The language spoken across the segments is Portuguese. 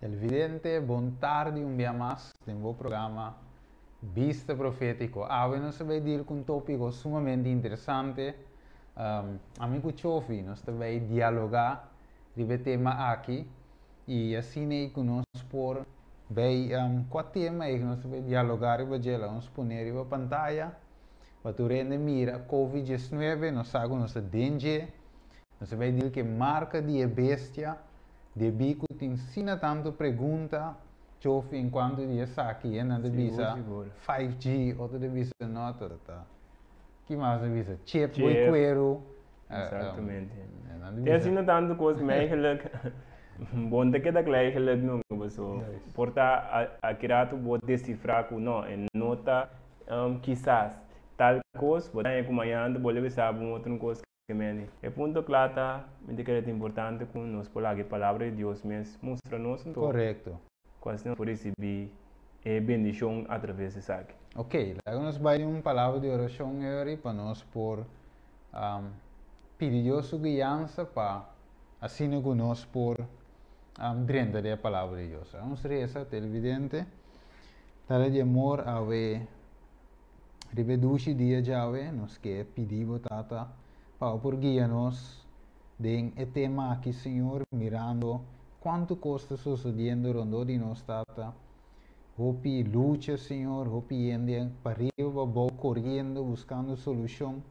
Televidente, bom tarde, dia mais em meu programa Vista Profético. Hoje nós vamos falar com um tópico sumamente interessante. Amigo Chofi, nós vamos dialogar sobre o tema aqui e assim conosco por qual tema é que nós vamos dialogar e vamos pôr na pantalla para tu rende mira Covid-19, nós sabemos que danger, nós vamos dizer que marca de bestia. De bico te ensina tanto pergunta, chofe enquanto dia aqui, na devisa 5G, outra devisa nota, tá? Que mais devisa? Chip, boi cuero. Exatamente. Tem assim tanto coisa, mas eigenlijk, bom de que da eigenlijk não, so, porta a criado pode decifrar com não, em nota, quizás tal coisa, pode estar acompanhando, pode saber outra coisa. O ponto claro, me diz que é importante que nós falamos a palavra de Deus mesmo, mostra-nos correto. Quase não por receber a bendição através disso aqui. Ok, lá nós vamos uma palavra de oração agora para nós por pedir Deus sua guiança para assim que nós por drender a palavra de Deus. Vamos rezar, televidente, tal de amor a ver, reveduci dia já nós que pedimos tata por guiar-nos em tema aqui, Senhor, mirando quanto custa sucedendo rondo de nós, tata. Hopi luta, Senhor, hopi ende para arriba, correndo, buscando solução.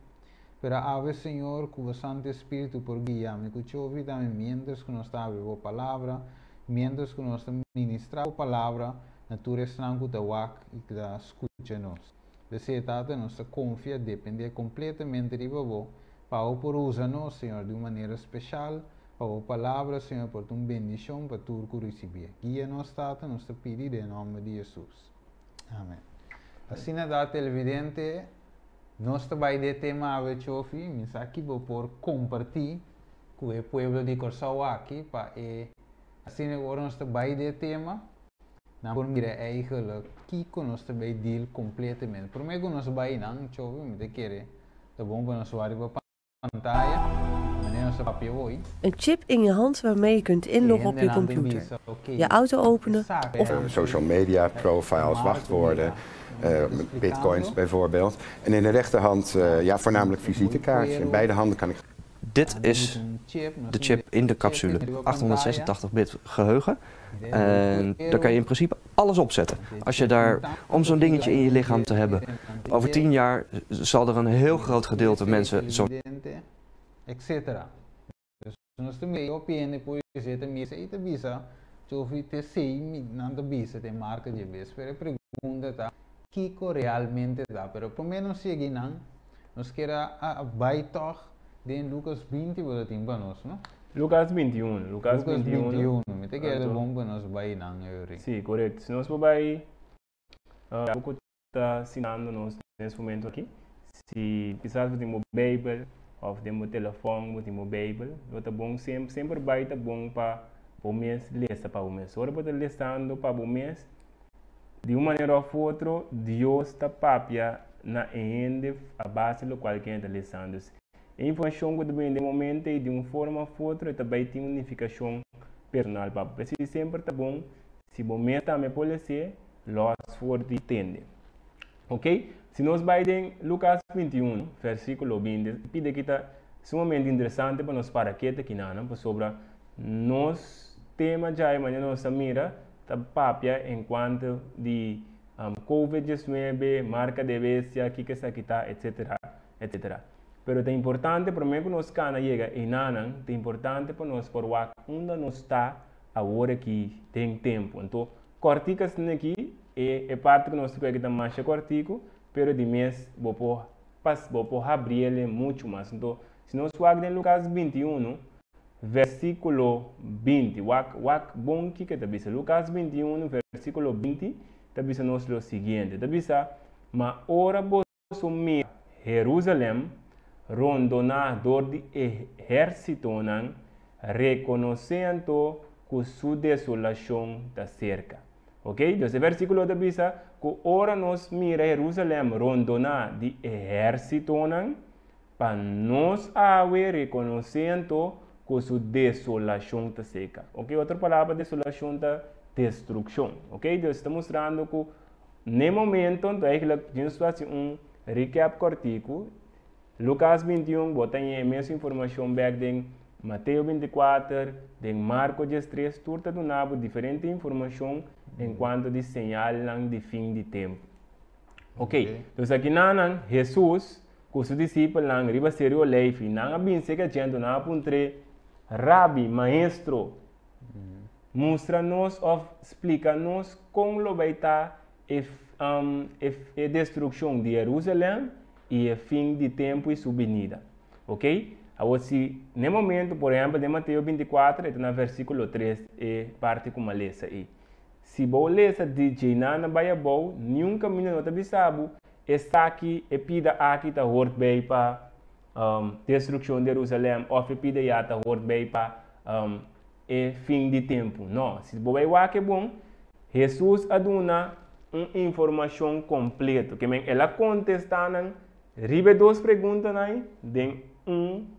Pero a ver, Senhor, que o Santo Espírito por guiar-me, que eu ouvi também, mientras que nós estamos a palavra, mientras que nós estamos ministrando a palavra, natureza não que e que escuta-nos. Desse tata, nós confia, depende completamente de você. Para por usar-nos, Senhor, de uma maneira especial, para a palavra, Senhor, por tua bendição, para tudo que receber. Guia-nos, Tata, nos pedimos em nome de Jesus. Amém. Assim, na televidente, nós também de tema a chofi, mas aqui vou por compartilhar com o povo de Corsau aqui, para assim agora nós também de tema, na por mira eigenlijk, que nós também deal completamente. Por mim, nós vai não chofi, me de querer, tá bom para nós variar Een chip in je hand waarmee je kunt inloggen op je computer, je auto openen of social media profiles, wachtwoorden, bitcoins bijvoorbeeld. En in de rechterhand voornamelijk visitekaartjes. In beide handen kan ik... Dit is de chip in de capsule. 886-bit geheugen. En daar kan je in principe alles op zetten. Als je daar, om zo'n dingetje in je lichaam te hebben, over 10 jaar zal er een heel groot gedeelte mensen zo... etc. Dus nós também opinião depois de também se ita bisa, eu vi te sei não te bisa te marca de vez, pero pergunta tá, Kiko realmente dá, pero por menos seguir não, nós queira a baitoch de Lucas 20 para tim para nós, não? Lucas 21, Lucas 21. Me te queda bom para nós vai não, eu Sim, correto. Se nós vai, pouco está ensinando nós nesse momento aqui, se precisar de uma Bíblia of de meu telefone, de meu Bíblia, é bom sempre vai estar bom para o mês, lista para o mês. Ora para listando para o mês, de uma maneira ou outra, Deus está papia na ende a base do qual quem está listando. A informação que também de momento e de uma forma ou outra também tem unificação personal para se sempre está bom, se o momento também pode ser, nós forte entende. Ok? Se nós vamos em Lucas 21, versículo 20, pide que está sumamente interessante para nós para que aqui não, sobre nós tema já amanhã nossa mira tá papia enquanto de Covid-19, marca de bestia, que está aqui tá, etc, etc. Pero é importante para mim que nós cana chega em nanan, é importante para nós por onde nós está agora que tem tempo. Então, corticas aqui é parte que nós temos que dar mais cortico. Pero de mês, vou abrir ele muito mais. Então, se nós vamos em Lucas 21, versículo 20, bom que está dizendo? Lucas 21, versículo 20, está dizendo o seguinte, está dizendo, mas ora vos sumir Jerusalém, rondonador de exército, reconhecendo que sua desolação está cerca. Ok? Então, esse versículo está dizendo que ora nós mira Jerusalém rondona de exército para nós haver reconhecendo que sua desolação está seca. Ok? Outra palavra desolação está destrucción. Ok? Então, está mostrando que, no momento, então, eigenlijk, a gente faz recap cortico. Lucas 21, bota aí a mesma informação back em Mateus 24, em Marcos 13, turta do nabo, diferente informação enquanto de sinal de fim de tempo. Ok? Então, aqui não, Jesus, com os discípulos, não, riba serio leifi, não, bem se que a gente não apontre, Rabi, maestro, mostra-nos, explica-nos como vai estar a destruição de Jerusalém e o fim de tempo e sua venida. Ok? Agora, se no momento, por exemplo, de Mateus 24, está no versículo 3, é parte como a lesa aí. Se você lesa de Jainana Bayabou, nenhum caminho não está bisabo, está aqui, e pida aqui, está hort bem para destruição de Jerusalém, ou e pida já está hort bem para fim de tempo. Não, se você vai que é bom, Jesus aduna uma informação completa, que ela contesta, ribe duas perguntas, de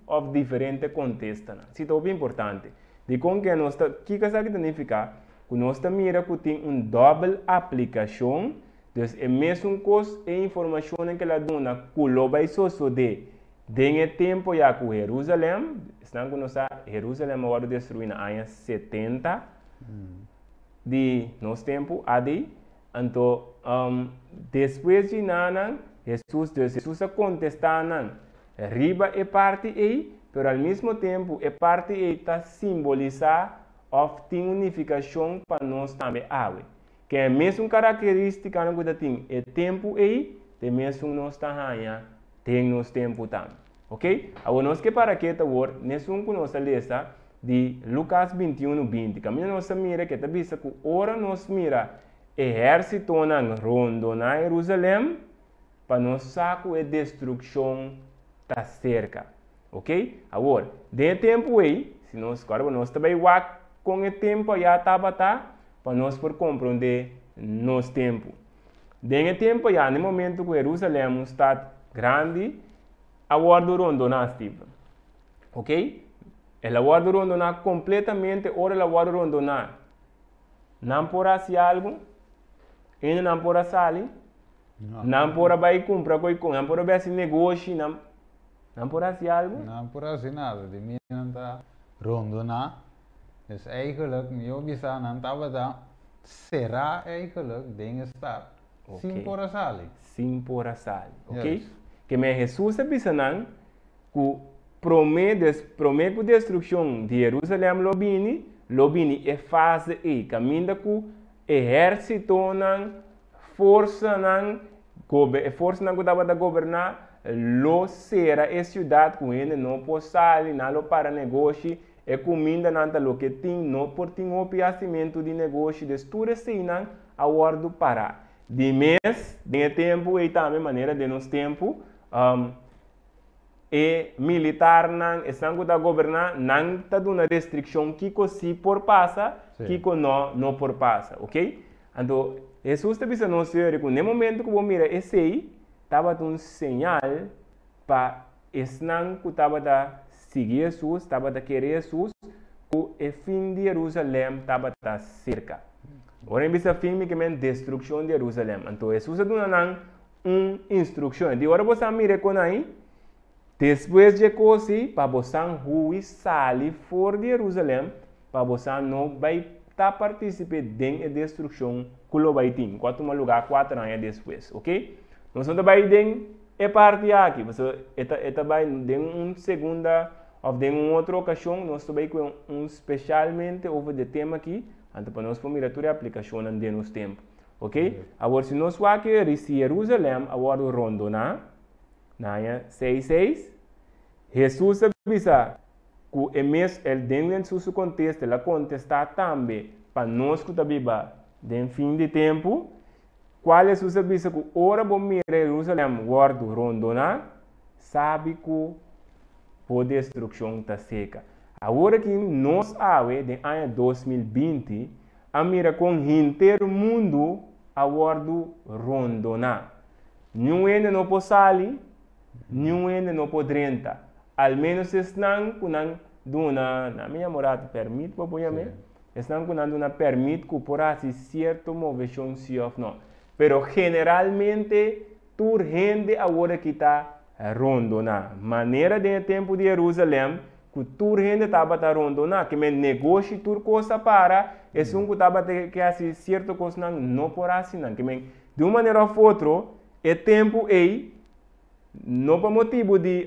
of diferente contextos. Isso é bem importante. De como que nós o que significa? Que nós mira que tem double aplicação, então é mesmo coisa e informação que ela dá que o vai suceder de tempo já com Jerusalém, estão que nós Jerusalém agora destruído na ano 70 de nosso tempo AD, então depois de nada Jesus contestando riba é parte aí, mas ao mesmo tempo é parte aí está simbolizar of tem unificação para nós também que é a mesma característica que tem é tempo aí, tem mesmo nós tem nosso tempo também, ok? Agora nós que para que tá word nesse que nós lesa de Lucas 21:20, caminho nós mira que tá vista que ora nós mira exército na rondo na Jerusalém para nós saco e destruição está cerca, ok? Agora, de tempo aí, se nós agora nós também com o tempo já estava para nós por compreender nosso tempo. De tempo já no momento que Jerusalém está grande, a guarda rondona Steve, ok? Ela guarda rondona completamente, ora ela guarda rondona. Não por assim algo, ainda não por assim, não por vai comprar coisa, não por vai assim negócio, não por assim algo? Não por assim nada, de mim não está rondona. Dus eigenlijk, meu bisa não estava da, será eigenlijk dingen staat. Sim por assim. Sim por assim, ok? Yes. Que me Jesus é bisa não, que promete a destruição de Jerusalém lobini é fase e caminho que exército não, força não que estava a governar, lo será a cidade que ainda não pode sair, não para negócio, é comida não que tem, não por ter um opiacimento de negócio, de tudo assim não, a guardo para. De mês, de tempo e também maneira de nosso tempo, e militar não, estão a governar, não está dando restrição que se por passa, que não por passa, ok? Então, Jesus está dizendo no Senhor que no momento que você mira esse aí, estava um sinal para esse não que estava a seguir Jesus, estava a querer Jesus, que o fim de Jerusalém estava a cerca. Agora, em filme que é destruição de Jerusalém. Então, Jesus está dando uma instrução. De agora você mira com aí, depois de coisa, para você ruir sair fora de Jerusalém, para você não vai estar participando da destruição que o vai ter. Enquanto um lugar 4 anos depois, ok? Nós não vai ter a parte aqui. Você vai ter uma segunda ou em uma outra ocasião, nós também com especialmente over o tema aqui, então para nós mirar toda a aplicação de nosso tempo, ok? Agora se nós vamos aqui Jerusalém, agora rondona, na 6:6, Jesus avisa que dentro do seu contexto, ela contesta também para nós que estamos no fim de tempo, qual é o avisa que ora bom mira Jerusalém, guardo rondona, sabe que a destruição está seca. Agora que nós de ano 2020, a mira com o inteiro mundo a guardo rondona. Nenhum não pode sair, nenhum não pode entrar. Ao menos estão com na minha morada permite para pôr estão quando não permite que por assim certo movição se ou não. Pero generalmente tur gente agora que está rondo na maneira de tempo de Jerusalém que tur gente estava rondo na que me negócio tur coisa para é um que estava que assim certo coisa não por assim não que me de uma maneira ou outra é tempo aí não por motivo de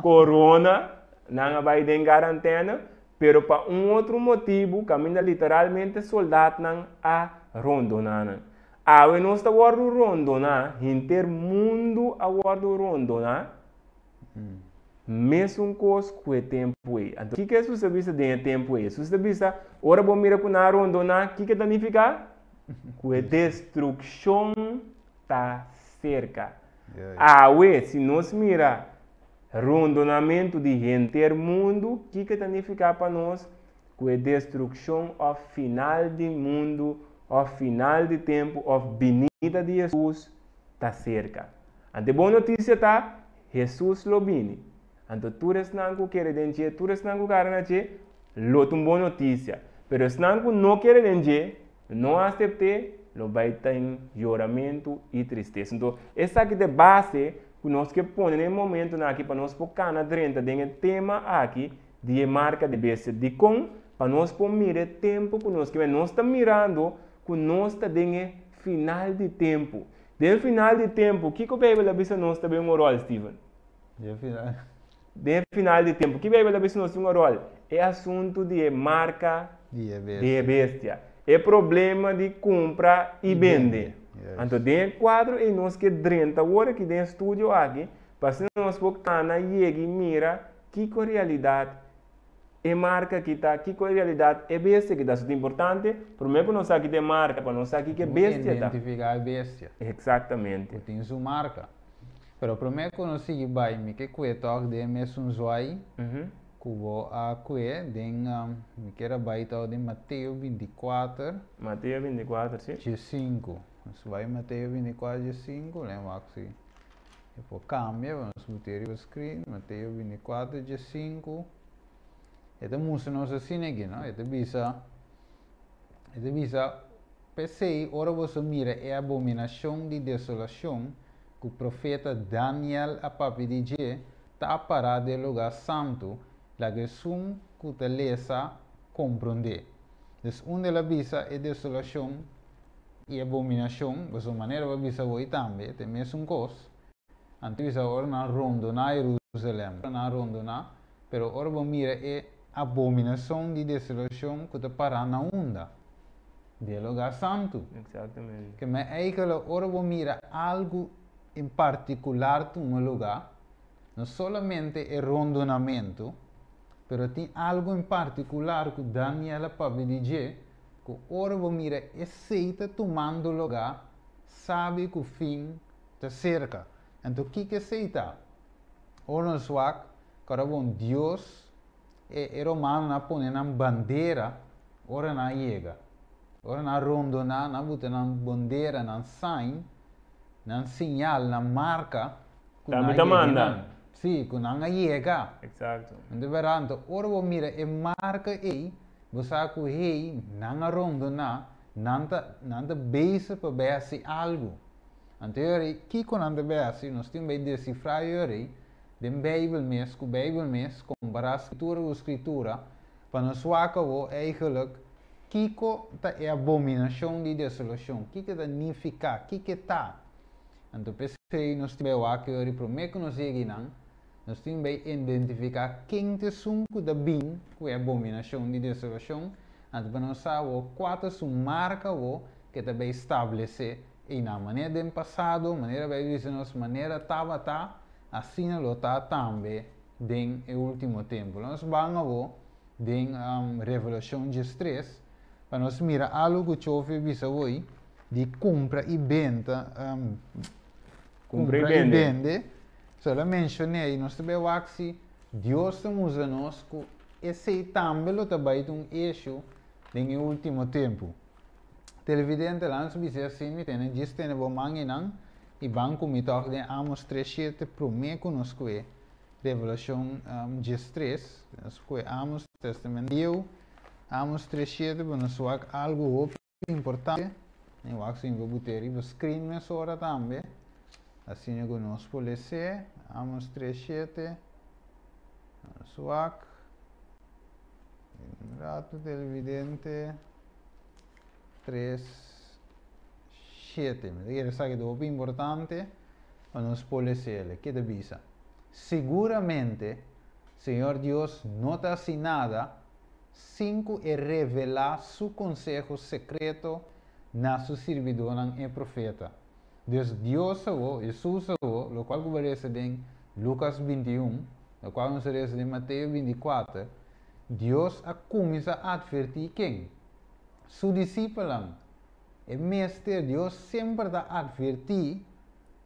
corona não vai em quarentena pero para outro motivo caminha literalmente soldado não a rondo na Awe nós está guardando rondo na mundo a guardo rondo na mesmo coisa que é tempo aí então o que é isso visa de tempo aí se você visa ora bom mira com na rondo na o que significa que é destruição tá cerca awe se nós mira rondonamento de gente mundo o que significa para nós que é destruição ao final do mundo ao final de tempo, a vinda de Jesus está cerca. Ante boa notícia está, Jesus lo vini. Ante tu resnanco quer denche, tu resnanco carnache, lo tum boa notícia. Pero resnanco não quer denche, não aceitte, lo vai estar em choramento e tristeza. Então, essa aqui de base que nós que põe no momento aqui para nós focar na drenta de tema aqui de marca de besta de com para nós pôr mirar tempo que nós está mirando que nós está em final de tempo. De final de tempo, o que a Bíblia diz nós também um rol, Steven? De final de tempo, o que a Bíblia diz nós um rol? É assunto de marca de bestia. É problema de compra e vende. Então, de quadro, e nós que 30 horas que tem estúdio aqui, para nós focar na e mira que a realidade é marca que está aqui com a realidade é bestia que está muito importante para mim que não sabe que tem marca para não saber que é bestia identificar a bestia exatamente tem sua marca pero para mim que não sei bem que é toque de mesmo zoai que vou a que den me quero baita de Mateus 24 sim de 5 se vai Mateus 24 de 5 lembra que depois cambia vamos botar o screen Mateus 24 de 5 Ito muso não se aqui, não? Ito bisa, pensei, ora você mira é a abominação de desolação que o profeta Daniel a papi de G está parado no lugar santo, la que sum que te lesa compreender. Então, onde ela bisa é desolação e abominação, você maneira vai bisa hoje também, tem mesmo coisa. Antes bisa ora na rondo na Jerusalém, na rondo na, pero ora você mira é abominação de desolação que está parando na onda do lugar santo. Exatamente. Que me eigenlijk ora vou mira algo em particular no lugar, não somente o rondonamento, mas tem algo em particular que Daniel pode dizer que ora vou mira aceita tomando lugar, sabe que o fim está cerca. Então o que aceita? Ora no swak, cara bom Deus e romano na põe na bandeira, ora na chega. Ora na rondo na bota na bandeira, na sign, na sinal, na marca. Também te manda. Sim, com na chega. Exato. Então, verando, ora vou mira e marca aí, você que hey, na rondo na, nanta base para ver algo. Então, que quando anda ver nós temos que decifrar aí. De Bijbel mes, com Bijbel mes, comparar escritura com escritura, para nós acabou eigenlijk, kiko é abominação de desolação, kiko significa, kiko tá. Então pensei nós temos aqui hoje para mim que nós não, nós temos que identificar quem te sunco da bem, que é abominação de desolação, então para nós saber qual sua marca que também estabelecer e na maneira do passado, maneira vai dizer nós maneira estava assim lo está também no último tempo. Nós vamos ver na Revelação 3, para nós mirar algo que eu fiz hoje, de compra e venda. Compra e vende. Só eu mencionei, nós também aqui, Deus usa nós, que esse também lo também um eixo no último tempo. Televidente lá, nós vimos assim, tem diz tem bom mangi não. E banco me toca de Amos 3:7 promete conosco Revelação 3, nós amos testamento Deus, amos 3:7, nós algo importante, eu acho que vou botar aí, screen nessa hora também, assim que nós podemos ser, amos 3:7, nós rato televidente 3:7, mas sabe que é importante, nós podemos ser, que devisa. Seguramente, Senhor Deus não está assim nada, sem revelar seu consejo secreto na sua servidora e profeta. Deus salvou, Jesus salvou, o qual aparece em Lucas 21, o qual nos aparece em Mateus 24. Deus começa a advertir quem? Seu discípulo. E mestre Deus sempre está a advertir,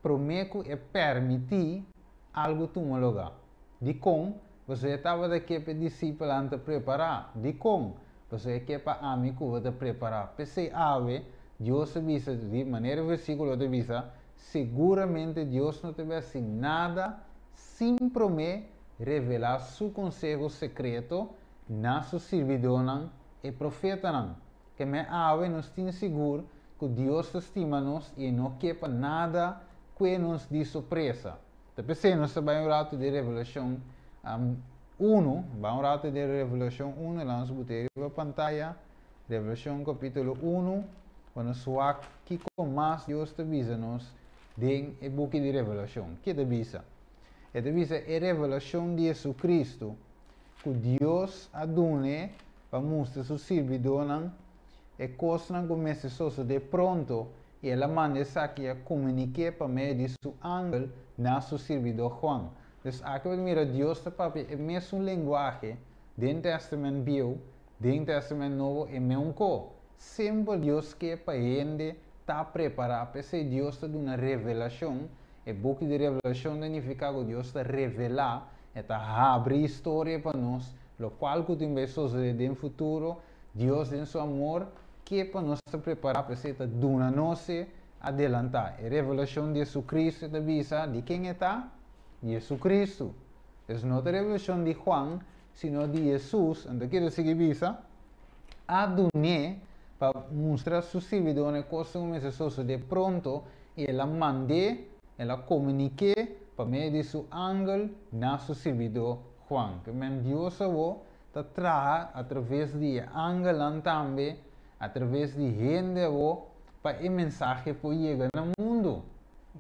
promete e permitir algo tomar lugar. De como você estava daqui para discípulo antes de preparar. De como você aqui para amigo de preparar. Pensei ave, Deus avisa de maneira versículo de visa, seguramente Deus não te vai assim nada sem prometer revelar seu consejo secreto na sua servidora e profeta. Que me ave nos tem seguro que Deus estima nos e não quepa nada que nos de surpresa. Tapi se nós vamos rato de Revelação 1, vamos rato de Revelação 1, lá nós botamos na pantalla, Revelação capítulo 1, quando nós vamos que com mais Deus te avisa nos em o book de Revelação. Que te avisa? Te avisa a revelação de Jesus Cristo, que Deus adune para mostrar seu servidor e coisa que começa de pronto, e ela manda aqui a comunicar para meio de seu ángel na seu servidor Juan. Então, aqui mira Deus está para o mesmo linguagem do Testamento Velho, do Testamento Novo e mesmo co. Sempre Deus quer para a gente estar preparado para ser Deus está dando uma revelação. E book de revelação significa que Deus está revelar, está abrir história para nós, o qual que tem suceder no futuro. Deus em seu amor que para nós estar preparar para ser dando nós adelantar. A revelação de Jesus Cristo te avisa de quem está? Jesus Cristo. Es não a revelação de Juan, sino de Jesus. Então, quer dizer que avisa a donar para mostrar seu servidor em coisa que de pronto e ela mande, ela comunique para meio de seu ángel na seu servidor Juan. Que Deus está traz através de ángel também, através de gente para o mensagem para chegar no mundo.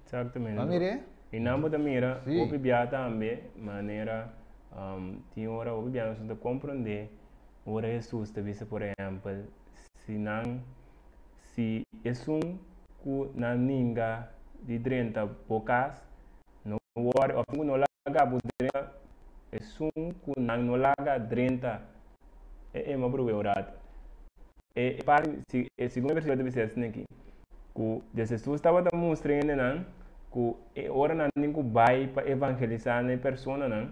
Exatamente. E na mira, o biblia também, maneira, tem hora o biblia nós compreender, ora Jesus te visa por exemplo, se que na ninga de 30 bocas, no war of no laga budrena, que no laga 30 é uma prova e para se segundo versículo de Vicente aqui que Jesus estava mostrando nan que ora nan ninguém vai para evangelizar na persona nan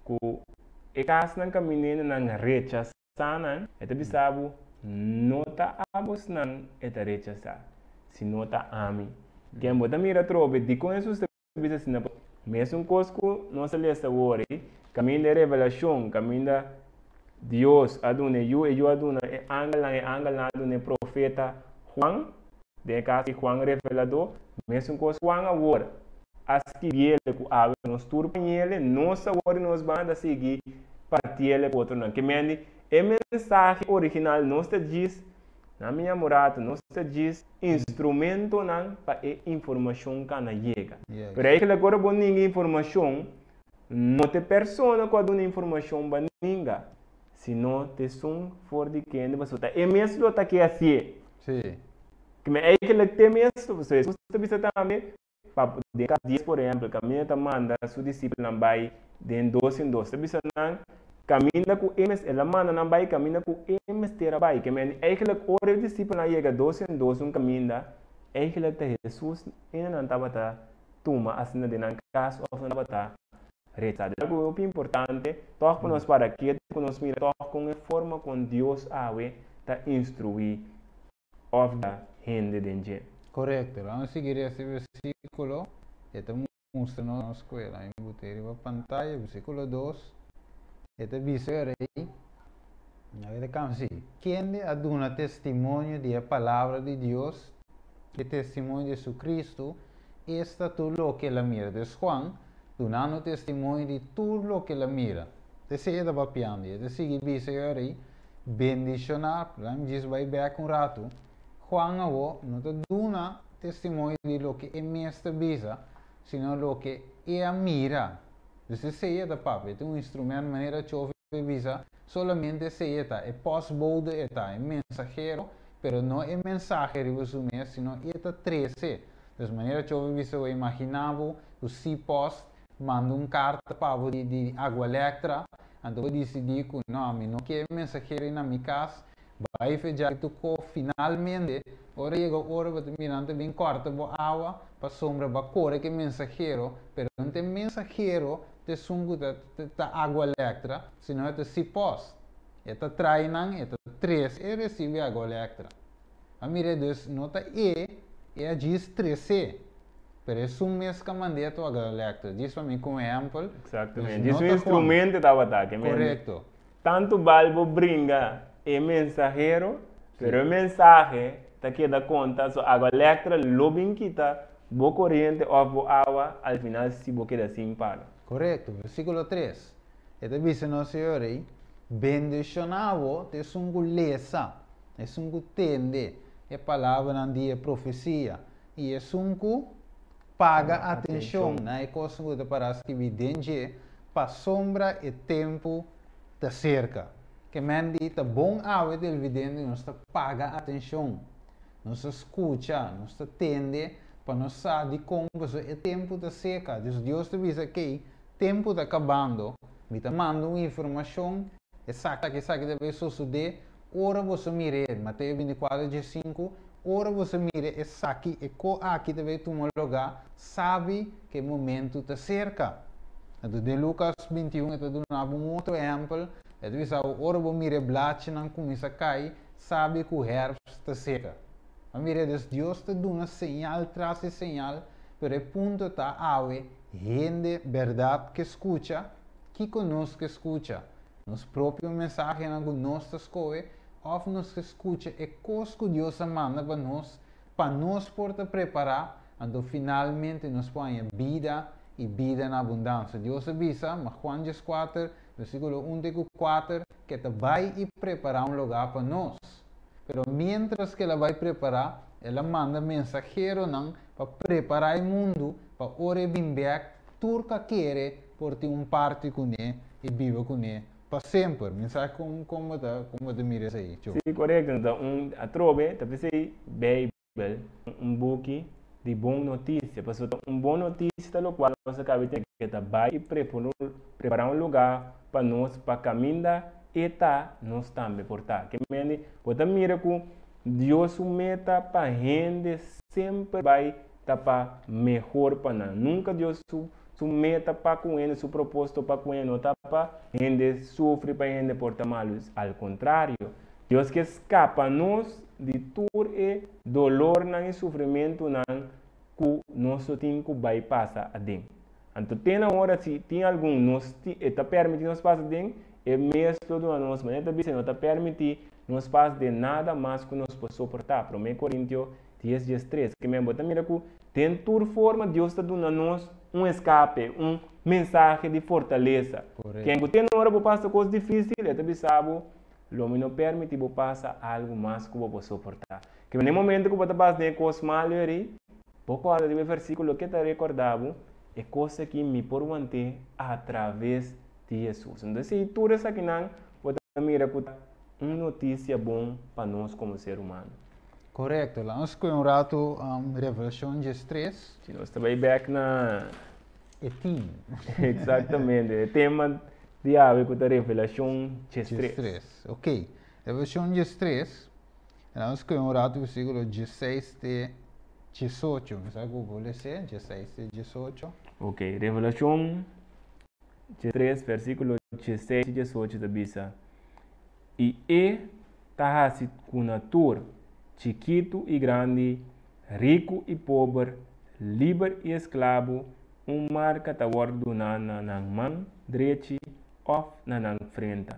que e caso nan caminhando nan rechazar nan é também sabe nota abos nan é rechazar se nota ami quem bota mira trobe de com Jesus também assim na mesmo coisa que nós lemos agora caminho de revelação caminho da Deus aduna eu aduna angel aduna profeta Juan de caso Juan revelador mesmo coisa Juan agora as que ele que abre nos turpa ele nós agora nos banda seguir partir ele outro não que mende é mensagem original nós te diz na minha morada nós te diz instrumento não para informação que não chega pero aí que agora bom ninguém informação não te persona com a informação para ninguém se não te são for de quem de você é mesmo tá que assim sim que me é que ele tem mesmo você bisa também para de cada dia por exemplo caminha tá manda seu discípulo não vai de 2 em 2 bisa não caminha com emes ela manda não vai caminha com emes terá vai que me é que ele ora discípulo não chega 2 em 2 caminha é que ele tem Jesus e não estava tá toma assim de não caso ou não estava reza. Algo muito importante, todos nós para aqui, nós mira todos com a forma com Deus awe ta instruir of the gente de gente. Correcto. Vamos a seguir ese versículo. mostra na escola, em botei a pantalla, versículo 2, este dice rei, ele cam assim, quem aduna testemunho da palavra de Deus, o testemunho de Jesucristo, esta tudo o que ela mira. De Juan, donando testemunho de tudo o que ela mira. Te sei da papiando, te sigue dice rei, bendicionar, diz vai back um rato, Juan avô não te dona testemunho de lo que é mestre bisa, sino lo que é mira. Então sei da papi, é um instrumento maneira de ouvir bisa, solamente sei é postbode é mensageiro, pero não é mensageiro resumir, sino é 13. De maneira que eu bisa eu imaginava o si post manda carta para de água elétrica, então eu decidi que não quero mensageiro na minha casa. Vai já que tu finalmente, ora chega a hora para terminar bem corta a água, para sombra para correr que mensageiro, pero não tem mensageiro de sungo da água elétrica, senão é si post. É trainan, é 3 e recebe água elétrica. A mira dus nota é diz 13. Pero é um mês que mandei a tua água elétrica. Diz para mim como exemplo. Exatamente. Diz um instrumento da ataque. Correto. Tanto balbo brinca é mensageiro, pero o mensagem está aqui da conta, so água elétrica, lobin quita, boa corrente ou boa água, ao final se boa queda assim para. Correto, versículo 3. Este dice no Senhor aí, bendicionavo te sunguleza, é sungu tende, é palavra na dia profecia, e é sungu paga atenção, né? É coisa que para as que evidente, para sombra e tempo da cerca. Que mendi tá bom ave televidente nós paga atenção, nós escuta, nós tende para nós saber como é tempo da seca. Deus te diz que tempo está acabando, me está mandando uma informação exata que sabe que deve suceder. Ora você mire, Mateus 24:5, ora você mire é aqui e co aqui deve tomar lugar, sabe que o momento está cerca. Então de Lucas 21 é dando um outro exemplo. Então, ora você mire blate não começa a cair, sabe que o herfst está seca. A mire Deus te dá uma señal tras señal, pero o ponto está ave, gente verdade que escuta, que conosco escuta. Nos próprios mensagens na nossa escola, ou nos escuta é coisa que Deus manda para nós poder preparar, então finalmente nos põe vida e vida na abundância. Deus avisa, mas Juan 4, versículo 1-4, que vai e preparar lugar para nós. Pero mientras que ela vai preparar, ela manda mensageiro para preparar o mundo, para ore bimbeak, turca quer por ter parte com ele e viva com ele para sempre. Mensagem como te miras aí? Sim, correto. Então, a trove, talvez aí, Bible, book de boa notícia. Porque boa notícia, no qual você acaba de que vai e preparar lugar para nós, para caminhar e nós também portar. Que mende, pode mirar que Deus meta para gente sempre vai estar para melhor para nós. Nunca Deus su meta para com ele, su propósito para com ele, não está para gente sofre para gente portar malos. Ao contrário, Deus que escapa nós de tudo e dolor e sofrimento que nosso tempo vai passar a dentro. Então, tem na hora se tem algum nós está permitindo nós passar dentro, é mesmo tudo a nós, mas não está permitindo nós passar de nada mais que nós podemos suportar. Para 1 Coríntios 10:3, que me bota mira que tem toda forma Deus está dando a nós escape, mensagem de fortaleza. Correto. Quem tem na hora para passar coisas difíceis, ele sabe, o não permite para passar algo mais que você suportar. Que no momento que você passa de coisas mal, pouco hora de versículo que te recordava, é coisa que me por manter através de Jesus. Então, se tudo isso aqui não, você mira que uma notícia boa para nós como ser humano. Correto. Lá nós com rato Revelação 3. Se nós estamos back na... Etim. Exatamente. O tema de ave com a Revelação 3. Ok. Revelação 3. Nós com rato versículo 16-18. Sabe o que vou ler? 16-18. Ok. Revelação 3, versículo 16-18 da Bisa. E tahasi kunatur, chiquito e grande, rico e pobre, livre e escravo, marca tá guardado na mão direita ou na frente.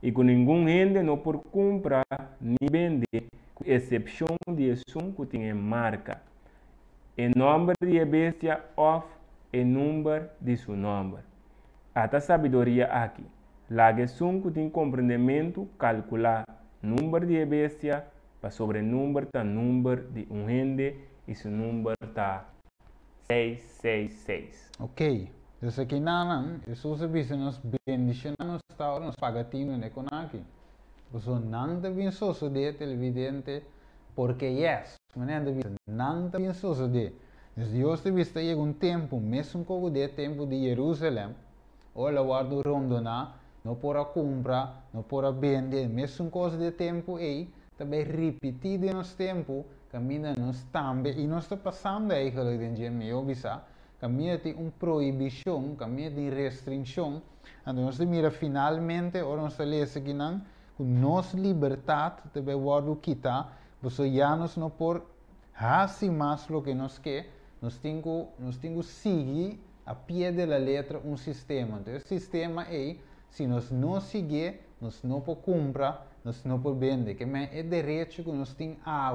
E com nenhum gente não por comprar nem vender, com exceção de um que tem marca. O número de bestia ou o número de seu nome. Ata sabedoria aqui. Lá que que tem compreendimento, calcular número de bestia para sobre número de um gente e seu número está 666. Ok. Dus aqui não, isso se vê nos bendiciones nos está nos pagatino né com aqui. Você não deve suceder televidente porque yes, mas não deve suceder. Dus Deus te vista aí tempo, mesmo como de tempo de Jerusalém, ou lá guardo rondona, não para comprar, não para vender, mesmo coisa de tempo aí, também repetir de nos tempo, caminha nos também e nós está passando aí que ele tem meu bisa. Caminha tem proibição, caminha tem restrição. Então, nós mira finalmente, ou nós lemos aqui, que nossa liberdade também guarda kita, você já não por fazer mais o que nós quer, nós temos que seguir a pé da letra sistema. Então, o sistema é, se nós não seguir, nós não podemos comprar, nós não podemos vender. Que é direito que nós temos a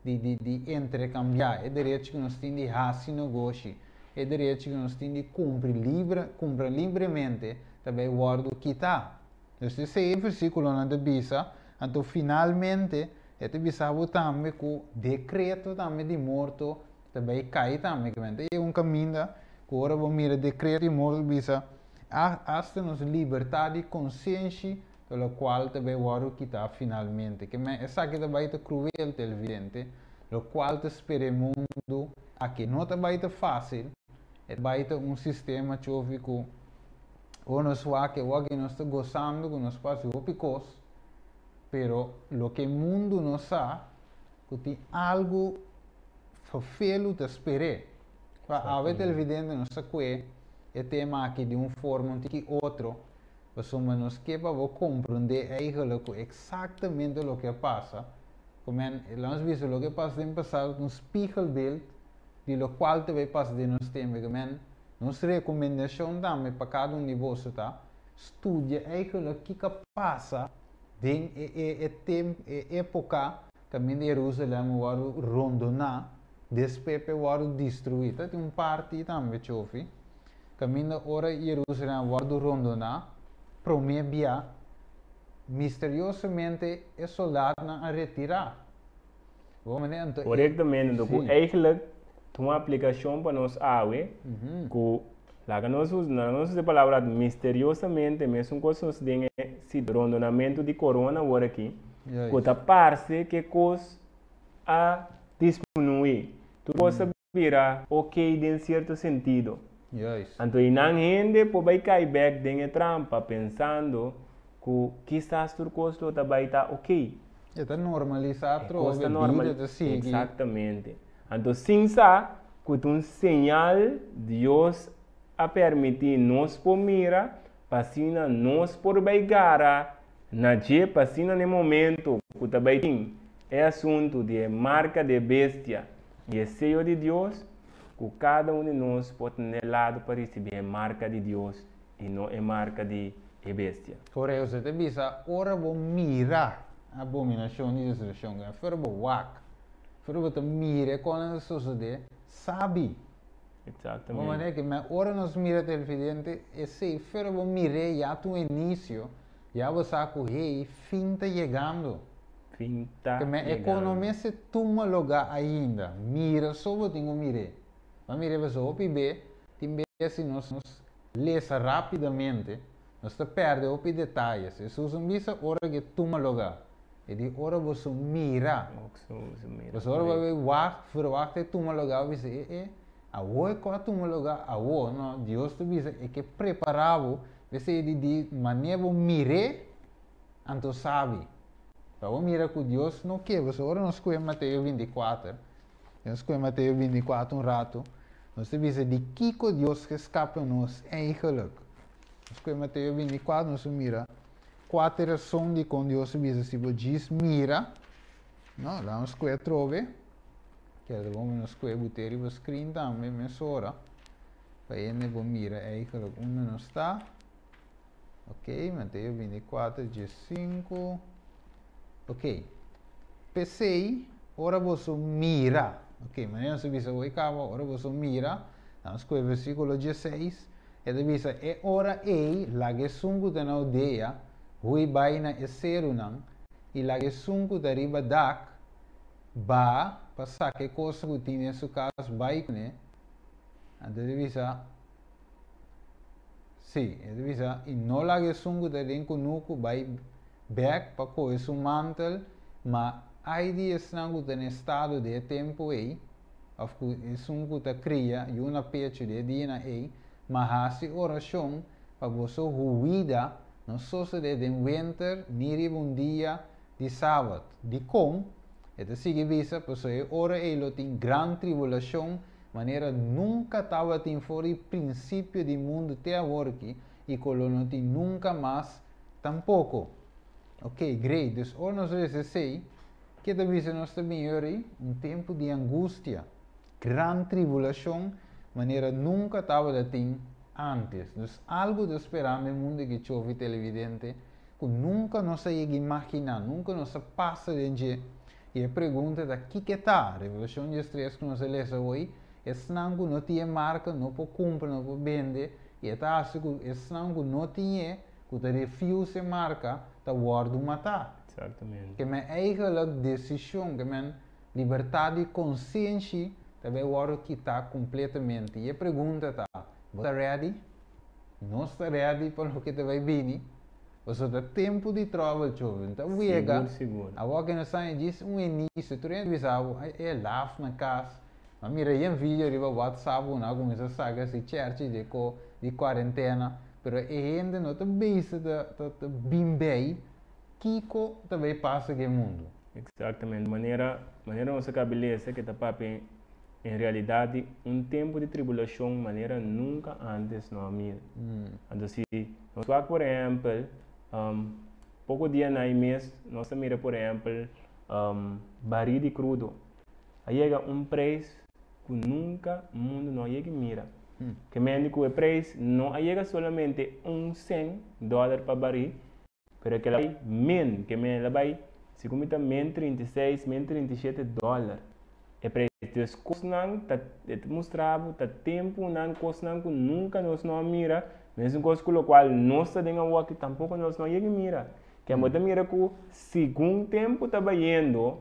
de intercambiar, é direito que nós temos de fazer negócio. É direito que nós temos de comprar livremente, também guardo kita. Então, esse é o versículo na Bíblia. Então, finalmente, este bisa também com o decreto também de morto, também cai também. É caminho que agora vamos mirar decreto de morto, bisa, hasta nos liberdade de consciência, pelo qual também guardo kita finalmente. Que é essa que também é cruel, televidente, o qual te espera mundo aqui. Não também é fácil. É sistema trófico, ou nós que nós estamos gostando, que nós passamos picos, pero o que o mundo não sabe, que tem algo feio de esperar. A vezes evidente não sabe é tema aqui de forma que outro, mas nós que para compreender exatamente o que passa. Como nós vimos o que passa no passado, um spiegelbeeld, de lo qual também passa de nós tempo, nossa recomendação também para cada um de vocês, estudia o que passa em época também de Jerusalém, o ano rondonar, depois o ano destruir. Tem parte também, chofi, caminho ora Jerusalém, o ano rondonar, promete misteriosamente o soldado a retirar. Corretamente, então, eigenlijk uma aplicação para nós que lá nós usamos a palavra misteriosamente, mesmo que nós temos esse rondonamento de corona agora aqui, que está parece que coisa a diminuir. Tu possa virar ok em certo sentido. Então, não gente pode cair back dentro trampa pensando que quizás tu coisa também está ok. Está normalizado, está normal. Exatamente. Então, sim, que um sinal Deus a permitir nós por mira, para nós por beigara, na dia para no momento que também tem é assunto de marca de bestia e é sello de Deus, que cada um de nós pode ter lado para receber a marca de Deus e não a marca de bestia. Correto, você te bisa, ora vou mirar a abominação de destruição, fora vou wak. Pero você mira quando isso sucede, sabe. Exatamente. Mas é que ora nós mira televidente, e se pero você mira já tu início, já você corre, fim está chegando. Fim está chegando. A economia se toma lugar ainda. Mira, só você tem que mirar. Mas mira, você vai ver, tem vezes nós lemos rapidamente, nós perdemos os detalhes. Isso é uma hora que toma lugar. E de ora você mira. Você ora vai verwacht toma lugar, você a oi com toma lugar, a oi não, Deus te diz é que preparado, você de maneira mire, então sabe. Então mira que Deus não quer, você ora nós com Mateus 24. Nós com Mateus 24 rato, nós te diz de que Deus que escapa nós eigenlijk. Nós com Mateus 24 nós mira 4 razões de quando Deus diz se você diz mira, não, lá nós trove, que é bom nós botar o screen também, mesora, Bij je mira eigenlijk onder no está. Ok, Mateo 24, G5. Ok. PC, ora você mira. Ok, mas não se bisa o cava, ora você mira. Então, escolhe o versículo 16. E divisa, e ora ei, la que sungu da na aldeia, hui bai na eserunang, e la que sungu da riba dak, ba, passar que coisa que tinha em seu caso, bai, né? Então, divisa, sim, divisa, e não la que sungu da renko nuku, bai, back, pa co, é um mantel, mas aí dias não tem estado de tempo aí, of que é um que cria e uma peça de dia aí, mas a oração para você ruída não só se de winter nem um dia de sábado, de como é sigue visa para você ora ele tem grande tribulação, maneira nunca estava tem fora o princípio do mundo até agora e colo não tem nunca mais tampouco. Ok, great. Dus ora nós vezes sei que talvez nós também hoje tempo de angústia, grande tribulação, maneira nunca estava de ter antes. Dus algo de esperar no mundo que chove televidente, que nunca nos ia imaginar, nunca nos passa de e a pergunta da que está, Revolução de Estresse que nós lemos hoje, é senão que não tinha marca, não pode comprar, não pode vender, e é senão que não tinha, que o refio se marca, está guardo matar. Exatamente. Que minha eigen decisão, que minha liberdade de consciência, também agora que está completamente. E a pergunta está, você está ready? Não está ready para o que vai vir? Você está tempo de trabalho, jovem. Então, seguro. Agora que nós estamos dizendo, início, tu tem avisado, é lá na casa. Mas mira, aí um vídeo no WhatsApp, não começa a saga se church de quarentena, mas a gente não está bem bem, Kiko também passa que mundo. Exatamente. Maneira nossa cabeça que está papel em realidade tempo de tribulação maneira nunca antes não havia. Então se nós por exemplo pouco dia na mês nós mira por exemplo barril de crudo aí chega preço que nunca o mundo não chega mira. Que menos que o preço não chega solamente $100 para barril. Pero que vai que me vai se comita men 36, men 37 dólares. É preço das coisas não tá mostrado tá tempo não coisa não que nunca nós não mira, mesmo coisa com o qual nós tá dentro aqui tampouco nós não chega mira. Que a moda mira que segundo tempo tá indo,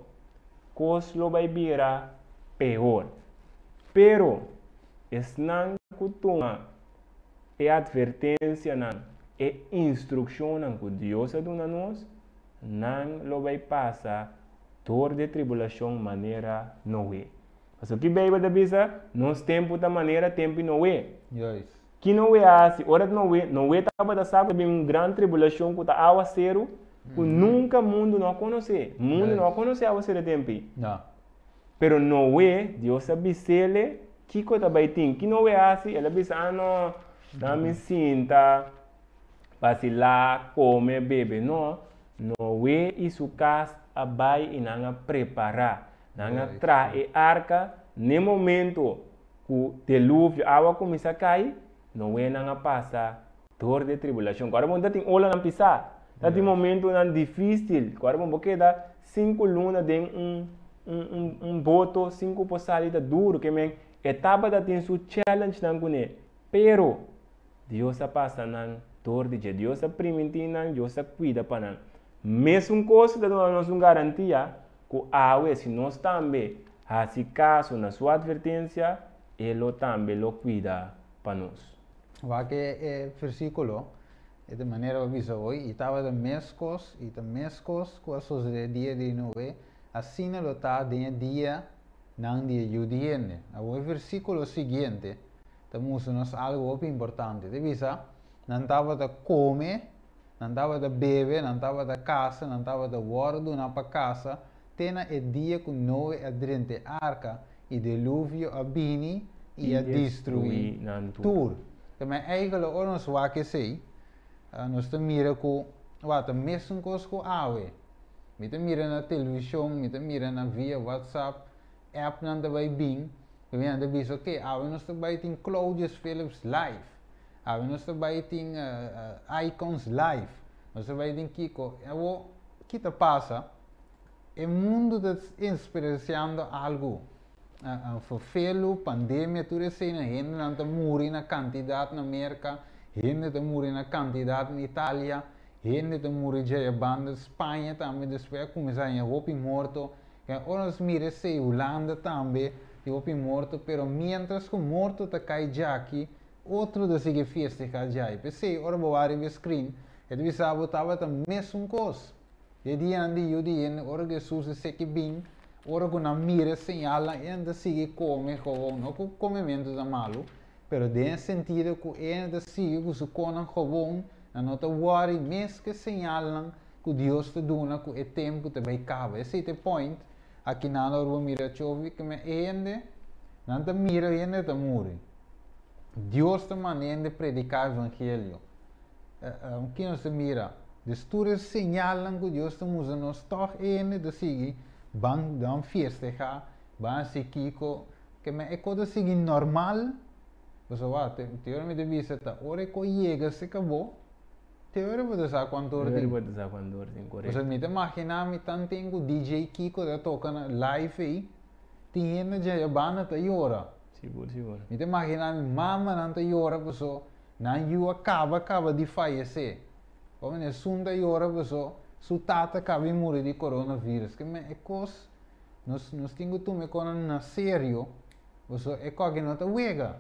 coisa lo vai virar pior. Pero es não que toma é advertência não é instrução que Deus dá a nós, não lo vai passar dor de tribulação maneira não é. Mas o que bem da bisa, nós tempo da maneira tempo não é. Que não é assim, ora não é estava da sabe bem grande tribulação que está ao zero, que nunca mundo não conhece, mundo não conhece ao zero tempo. Não. Pero não é, Deus sabe se ele que coisa vai ter, que não é assim, ele bisa não me sinta vacilar, comer, beber, não é isso caso a vai e não preparar, não trazer arca, no momento que o dilúvio, a água começa a cair, não é não passa dor de tribulação. Agora vamos ter olha não pisar, tá de momento não difícil, agora vamos quedar 5 lunas de boto, 5 possalida duro que men etapa da tem su challenge não cune, pero Deus passa não dor de Deus permite Deus cuida para não. Mesmo coisa da nossa garantia, que a se nós também, se caso na sua advertência, ele também lo cuida para nós. Waar que versículo, de maneira avisa hoje, e estava de mescos, coisas de dia de noite, assim lo está de dia, não dia judiene. O versículo seguinte, estamos nos algo muito importante, de visa, não estava de comer, não estava de beber, não estava de casa, não estava de guardo na casa, tena é dia que não é adrente arca e dilúvio a bini e a destruir tudo. Também eigenlijk ook nog wat ik zei, nós te mira que wat mesmo coisa que awe, me te mira na televisão, me te mira na via WhatsApp, app não te vai bem, We hebben de bis, oké, we nós bij in Claudius Phillips live. We nós bij in Icons live. Nós bij in Kiko. E o que te passa? O mundo está inspirando algo. Vervelo, pandemia, tudo isso, gente não está morrendo na quantidade na América, gente está morrendo na quantidade na Itália, gente está morrendo na banda Espanha também, depois começar a roupa morto. Nós mira se Holanda também, de roupa morto, pero mientras que o morto está caindo já aqui, outro da sigue festejar já. Pensei, ora vou abrir o screen, e de vez estava também mesmo coisa. E diante eu disse, ora Jesus se que bem, ora que na mira señala ainda sigue come gewoon, não com comimento da malo, pero de sentido que ainda sigue que se conan gewoon, na nota worry, mesmo que señalam que Deus te dona, que é tempo te vai caber. Esse é o point, aqui na hora eu mira chove, que me ainda, não te mira ainda te morre. Deus te manda predicar o evangelho. Que não se mira, de estudos señalam que Deus te usa, nós toch ainda te sigue, dan festejar, van se kiko, que me coisa seguir normal, você vai, teoricamente visita, ora que chega se acabou, teoricamente você sabe quanto hora tem. Você me imagina, me tanto tempo DJ Kiko da toca na live aí, tinha já a banda tá hora. Seguro. Me imagina, mama não tá hora, você não you acaba de fallecer. Como é sunda hora, você su tata acaba de morrer de coronavírus, que me é coisa, nós temos que tomar na sério, você é coisa que não está wega.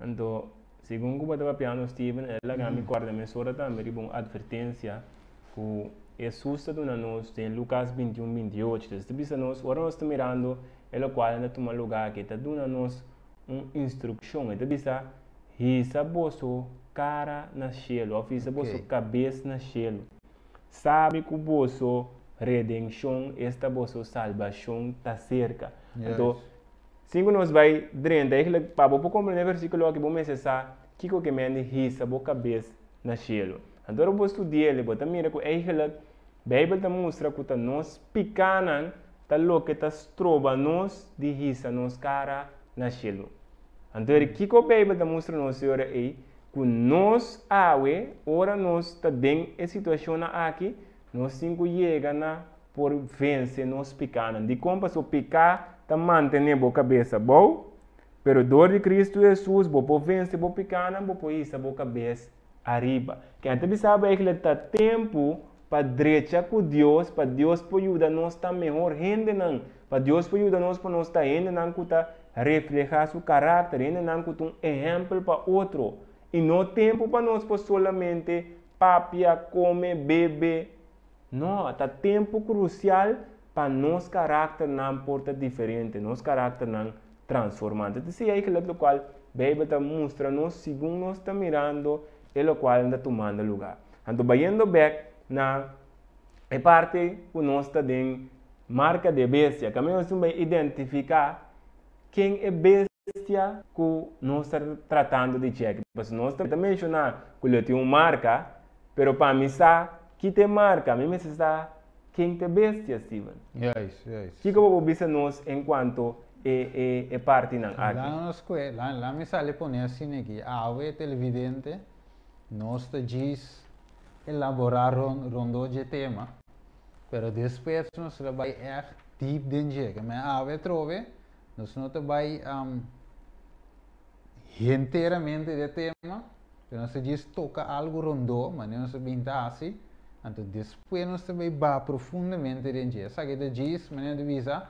Então, segundo o que eu piano Steven, ela que me guarda me sora também uma advertência que é susta do nós em Lucas 21:28. Então, bisa nós, agora nós estamos mirando, ela qual ainda toma lugar que está dando nós uma instrução. Então, bisa, hisa bosso cara na cielo, ou hisa bosso cabeça na cielo. Sabe que o vosso redenção, esta vossa salvação está cerca. Então, se nós vai dentro, para você compreender o versículo que vamos acessar, que que me risa a cabeça na cielo. Então, eu vou estudar, eu vou mira que eigenlijk, a Bíblia está mostra que nós pecanan, está louco que está trova nós de risa nos cara na cielo. Então, o que a Bíblia está mostrando nós agora é que nós, ora nós está dentro da situação aqui, nós temos que chegar por vencer nós pecados. De como se pecar, está mantendo a cabeça boa, pero dor de Cristo Jesus, vou vencer o pecado, vou pôr isso a cabeça arriba. Que a gente sabe que está tempo para direita com Deus, para Deus poder ajudar nós a melhor gente não, para Deus poder ajudar nós para nós estar gente não que reflejar seu caráter, gente não que um exemplo para outro. E não tempo para nós por solamente papia, comer, beber. Não, está tempo crucial para nosso caráter não porta diferente, nosso caráter não transformante. Então, se é aquilo qual a Bíblia está mostrando, segundo nós estamos mirando, é o qual está tomando lugar. Então, vayendo back na parte que nós está dando marca de bestia, que nós vamos identificar quem é bestia que nós estamos tratando de check. Mas nós estamos mencionando que ele tem uma marca, mas para mim, que tem marca, a mim está quem tem bestia, Steven. Yes. Que eu vou ver nós enquanto é parte não aqui. Lá me sale poner assim aqui, o televidente, nós diz elaborar rondo de tema, mas depois nós vai deep dentro, mas trove, nós não vai inteiramente de tema, nós diz toca algo rondo, mas não se pinta assim, então depois nós vai profundamente dentro. Sabe que diz, mas não divisa,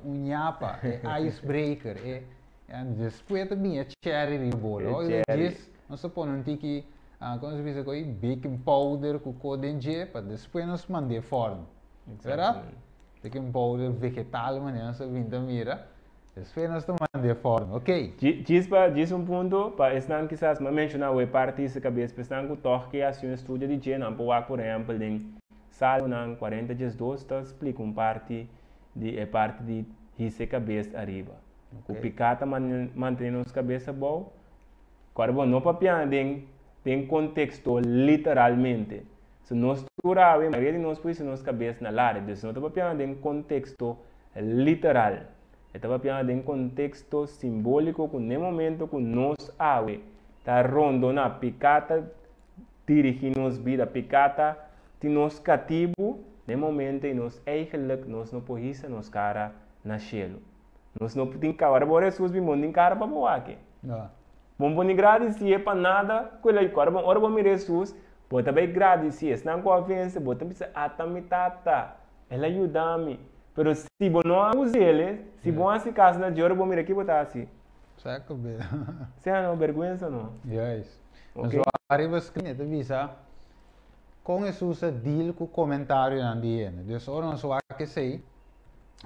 unhapa, é icebreaker, depois também é cherry ribolo, diz, nós põe tiki, como se diz, baking powder com dentro, para depois nós mandar forno, certo? Baking powder vegetal, mas não se pinta mira. Depois nós estamos mandando forma, ok? Diz ponto, para estar quizás mencionar a parte da cabeça, para estar com toque assim um estudo de gênero, por exemplo, em Salmo 40 dias 2, explica parte de risa cabeça arriba. O picata mantém nossa cabeça boa, agora não para piano tem contexto literalmente. Se nós turamos, a maioria de nós põe nossa cabeça na área, então não para piano tem contexto literal. Estava pensando em contexto simbólico que no momento que nós ave está rondo na picata dirigir nos vida picata de nos cativo no momento e nós eigenlijk nós não podemos nos cara na cielo. Nós não podemos cara por Jesus bimon nem cara para boa aqui. Bom bom agradecer para nada que ele agora bom ora bom Jesus bota bem agradecer não confiança bota bisa atamitata ela ajuda-me pero se bom não use ele se bom assim casa na de ora bom mira aqui botar assim saco bem se não vergonha não yes okay. Mas arriba screen te bisa com Jesus a deal com comentário na diene dus ora não só que sei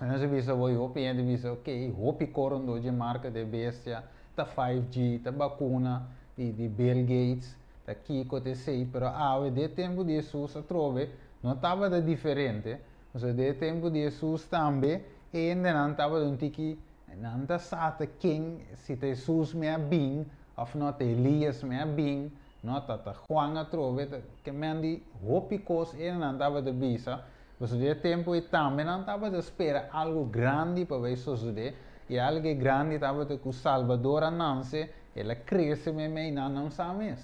nós bisa voi hopi e bisa ok hopi corondo de marca de bestia ta 5G ta vacuna di Bill Gates ta Kiko te sei però de tempo di Jesus a trove non estava da differente so de tempo di Jesus também e ainda não estava um tiki não está sata king se te Jesus me a bing of not Elias me a bing not ta Juan a trove que mendi hopi cos e não estava da bisa so de tempo e também não estava da espera algo grande para ver suceder e algo grande estava de que o Salvador anuncie ela cresce me não sabe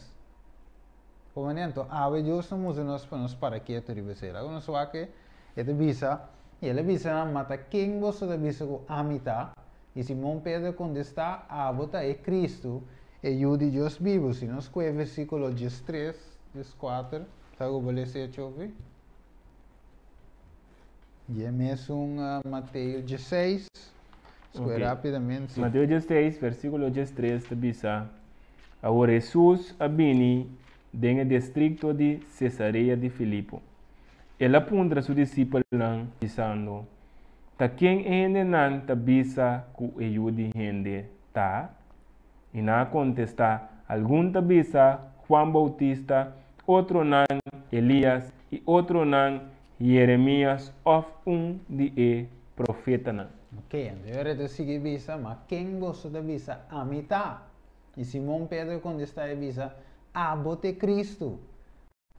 como então Deus não usa nós para que tu ribesera agora só que ele visa e ele visa na mata quem você da visa com amita e Simão Pedro quando está a bota é Cristo e o de Deus vivo se nós com o versículo 3 4 tá o balece chove e é mesmo Mateus 16 okay. Rapidamente Mateus 16 versículo 13 te bisa agora Jesus abini dentro distrito de Cesareia de Filipo. Ela apunta a seu discípulo dizendo, ta quem ainda não ta bisa que ajude gente ta? E na contesta, algum ta bisa Juan Bautista, outro não Elias e outro não Jeremias ou de profeta não. Ok, agora te sigue bisa, mas quem você da bisa amita? E Simão Pedro quando está a bisa abote Cristo.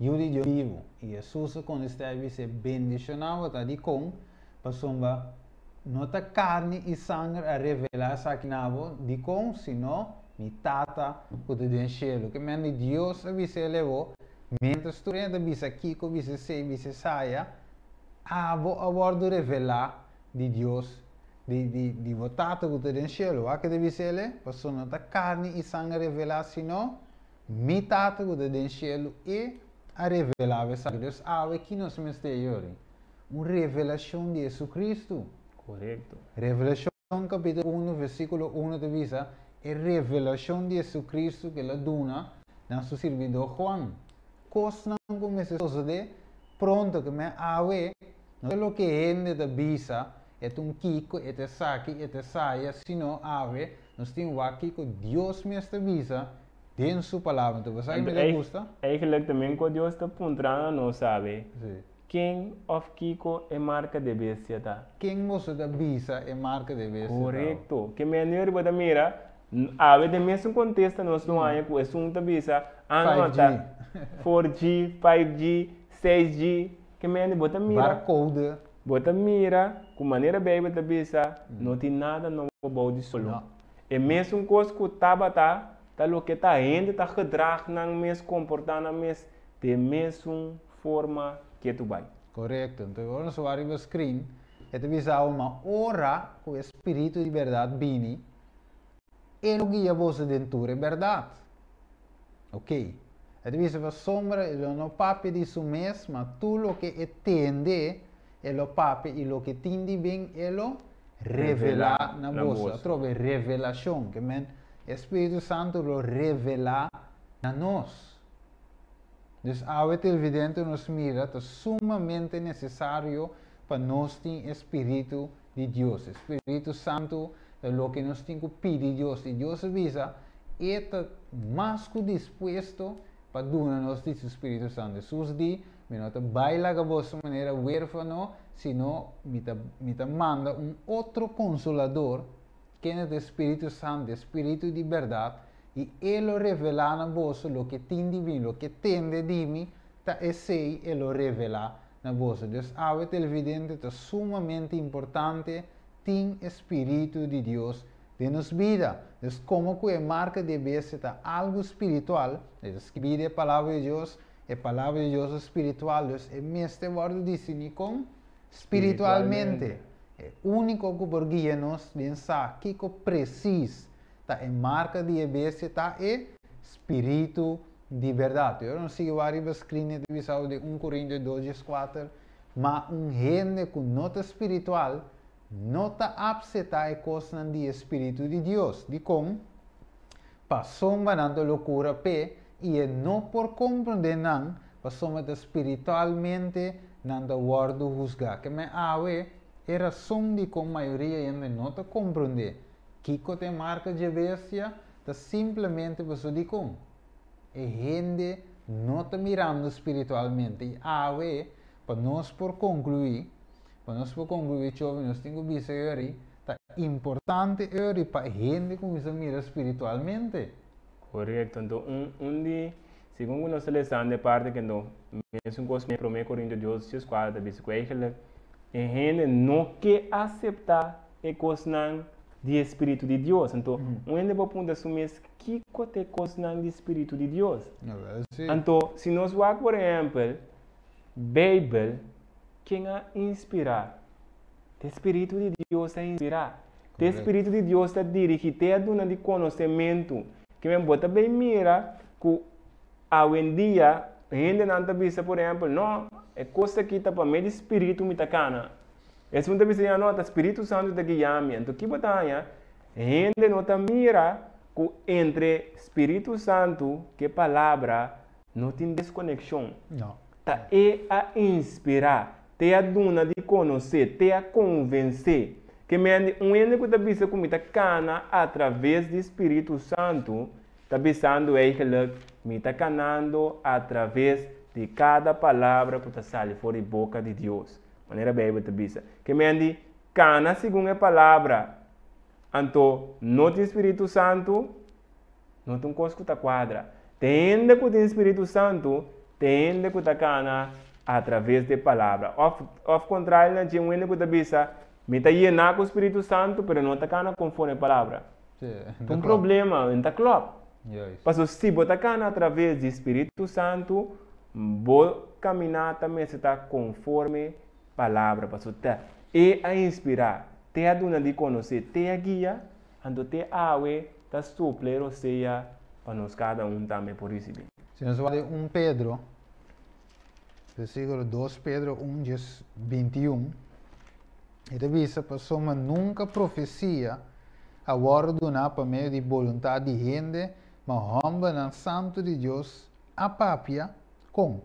Yuri Deus vivo. E Jesus quando está a bisa bendicionava tá de com pasomba nota carne e sangue a revelar saquinavo de com sino mi tata que te den cielo. Que me Deus a bisa elevou. Mentre tu renda bisa Kiko bisa sei bisa saia abo a bordo revelar de Deus di votato che te den cielo a che devi sele possono da carne e sangue revelar sino mitato che te den cielo e a revelare Deus ave que nós misteriori revelação de Jesus Cristo correto revelação capítulo 1 versículo 1 te visa é revelação de Jesus Cristo que la dona na seu servidor Juan cosa não começa a suceder pronto que me ave não é o que rende da visa é Kiko, é Saki, é Saia, sino ave, nós temos aqui que Deus me avisa dentro da sua palavra. Então, você me gusta? Eigenlijk também que Deus está apontando, não sabe? Quem of Kiko é marca de bestia, tá? Quem você da visa é marca de bestia. Correto. Que melhor você mira, ave de mesmo contexto nós não há com isso da visa, anota 4G, 5G, 6G, que melhor você mira. Barcode. Bota mira, com maneira bem da bisa, não tem nada novo de solo. E mesmo coisa que estava tá o que tá ainda tá gedrag não mesmo comportando mesmo de mesma forma que tu vai. Correto. Então agora nós vamos no screen, é te bisa uma hora que o espírito de verdade vini, e não guia você dentro de verdade. Ok? É te bisa a sombra, ele não papi de su mesmo, mas tudo o que entende e lo papi e lo che tindi ben e lo revela na vossa. Trove revelação, que men Espírito Santo lo revela na nós. Dus a televidente nos mira, é sumamente necessário para nós ter Espírito de Deus. Espírito Santo é o que nós temos que pedir de Deus. E Deus avisa, está mais que disposto para dar-nos esse Espírito Santo. Jesus diz, mi não baila a vossa maneira huérfano, sino me manda outro consolador, que é o Espírito Santo, Espírito de verdade, e ele revela na vossa o que tem de mim, o que tem de mim, e sei ele revela na vossa. Então, a televidente é sumamente importante tem Espírito de Deus de nossa vida. Então, como que a marca deve ser algo espiritual, escrever a palavra de Deus é espiritual, então, é mesmo word dizendo com espiritualmente. É único que por guia-nos pensar que precisa, a marca deve ser é Espírito de verdade. Eu não sei várias escritas de visão de 1 Coríntios 12:4, mas gente com nota espiritual nota abseta e coisa de Espírito de Deus. De como passou banando loucura pe e não por compreender não, passou espiritualmente não da word juzgar. Que me awe era som de com maioria ainda não compreender. Que te marca de vecia, tá simplesmente passou de com. E gente não está mirando espiritualmente. E awe para nós por concluir, jovens, nós temos que dizer que é importante para a gente começar a mirar espiritualmente. Correto. Então, segundo nossa lição de parte que não mesmo com os 1 Coríntios 12:4, diz que a gente não quer aceitar a coisa do Espírito de Deus. Então, a gente pode assumir que é coisa do Espírito de Deus. Então, se nós vamos, por exemplo, Bíblia, quem a inspirar? O Espírito de Deus a inspirar. O Espírito de Deus a dirigir, a dona de conhecimento. Que me bota bem mira, que hoje em dia, a gente não está vista, por exemplo, não, é coisa que está para meio Espírito me tacana. É se você dizer, não, o Espírito Santo está guiando. Então, que batalha, a gente não está mira, que entre Espírito Santo, que palavra, não tem desconexão. Não. Tá a inspirar. Te a dona de conhecer, te a convencer. Que um ende que está pensando como está cana através do Espírito Santo, está pensando que me está canando através de cada palavra que está saindo fora da boca de Deus. Maneira bem está pensando. Que me ande cana segundo a palavra. Então, não tem Espírito Santo, não tem coisa que está quadra. Tende que tem Espírito Santo, tende que está cana através da palavra. Ao contrário, não tinha um ende que está pensando, me está llenando com o Espírito Santo, mas não está cana conforme a palavra. Tem um problema, não está claro. Mas se você está cana através do Espírito Santo, vou caminhar também se está conforme a palavra. E a inspirar, te a dona de conhecer, te a guia, então te a awe, te supler, ou seja, para nós cada também por isso. Se nós vamos 1 Pedro, versículo 2 Pedro 1:21, ele diz que soma nunca profecia a ordenar para meio de vontade de gente, mas homem no santo de Deus a papia com